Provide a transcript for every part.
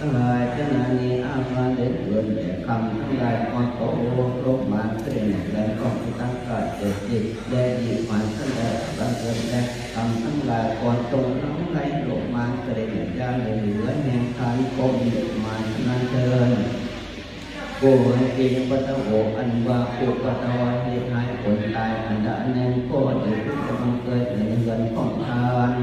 เจ้านานีอาภาเด็ดเดือนแต่คำทั้งหลายพอโตโลกมาเส้นแรงของตั้งกัดเกิดจิตแดงดีมาทั้งหลายบางเกิดแดงคำทั้งหลายก่อนตรงทั้งหลายโลกมาเกิดยาเหลือแห่งทานโกมมานันเชิญโกให้เองปัตโหอันว่าโกปัตวาเหตุให้ผลตายอันดาแนนโกเดือดกำลังเกิดในเงินของทาน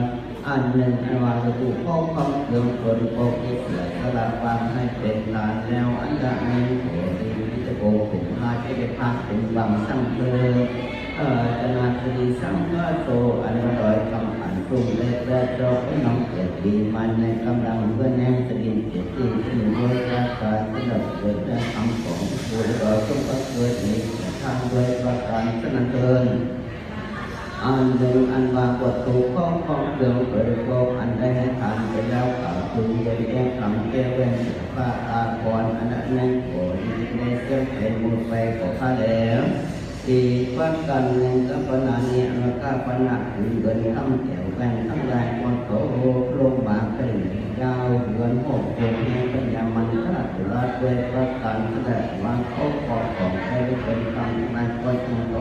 อันหนึ่งอันว่าจะถูกข้อความเรื่องคนโกกิเกิดสลับวางให้เป็นทานแล้วอันดาแนนโกดีวิจโกเป็นหาที่ได้พาเป็นบังสังเพลจนาคดีสังฆโตอันว่าลอยคำอันปรุงเล็กและโตให้น้องเกิดดีมันในกำลังเพื่อแนงสดินเกิดที่ที่ด้วยประการสำหรับเกิดได้คำของผู้ลอยต้องก็เกิดในทางด้วยประการสนันเทินอันหนึ่งอันว่าวัตถุของเรื่องเปิดโลกอันได้ให้ทานไปแล้วข่าวถึงโดยแก้คำแก้เว้นข้าตาพรอันนั้นโกรธในเรื่องเป็นมูลไปของข้าแล้วที่ฟังกันในกัปนานีอนาคาปนาถึงเงินทั้งแถวแบ่งทั้งรายคนโตลงมาเป็นยาวเงินหกเดือนในปัญญามันขนาดละด้วยประการแสดงว่าเขาขอของใครเป็นคำนายคนโต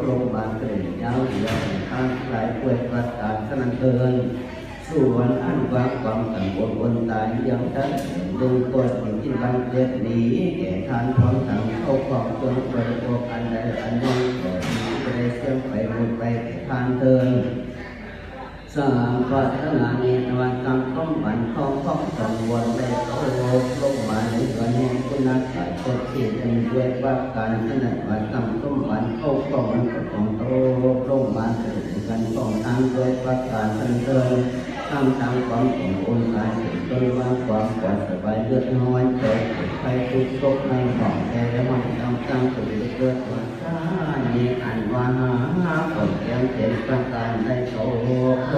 ลงมาเป็นยาวเดือนทั้งรายด้วยประการขนาดเกินส่วนอันว่าความกังวลวนตายยังทั้งดึงตัวสิ่งที่บังเกิดนี้แก่ทานพร้อมทั้งเข้าของจนเปิดโอกาสใดอันนี้ก็จะได้เชื่อมไปหมดไปทานเทินสามปัตนาเนตวันกรรมต้องบันของกังวลได้โตลงมาในวันแห่งคุณสายกดที่เป็นด้วยว่าการขนาดวันกรรมต้องบันเข้าของมันของโตลงมาถึงกันของทางด้วยว่าการทันเทินทำความขององค์การจนว่าความปลอดสบายเลือดน้อยเกิดไปทุกข์ตกในห้องแก่และมันตั้งตัวเกิดว่าข้ามีอันว่าหาผลยังเห็นประการได้โตโล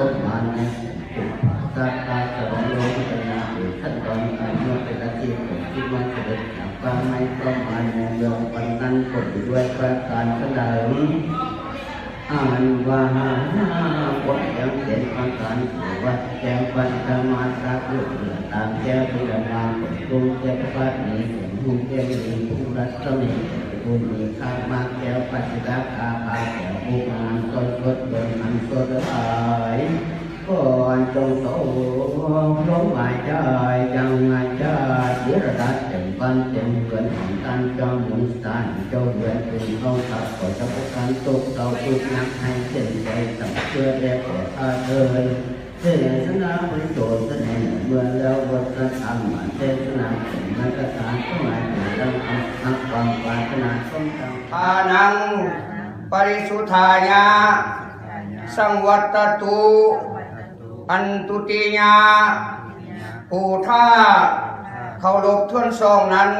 กมันในจุดสัตตาสองโลกเป็นนาหรือขั้นตอนการเมื่อเป็นอาชีพผมคิดว่าจะเป็นความไม่ประมาณในเรื่องวันนั้นกดด้วยประการขนาดอันว่าวัดยังเห็นประการวัดแจ้งปัญจมาตราลูกเหลือตามแก้วพิจารณาผลตุ้งเจ้าพระนี้ถึงหุ่นเจ้าดีผู้รัตมีผู้มีข้ามาแก้วปัจจิตาคาภาแก้วผู้งานสดสดเดินมันสดหายก่อนจงโตร้องหายใจจังหายใจเดี๋ยวระดับเต็มปันเต็มเกินของตันจอมมุนสานเจ้าเดือนเป็นท้องขับขอจะพบกันตุกเต่าตุกนักให้เส้นใจสับเชื่อแด่ขอท่าเธอเทศนาบริโภคเสน่ห์เมื่อแล้ววัฒนธรรมเทศนาเป็นนักการทั้งหลายผู้ตั้งทั้งความปรารถนาสมดังทานังปริสุทธายาสังวัตตุอันตุติยาผู้ท่าเขาลบทวนซองนั้น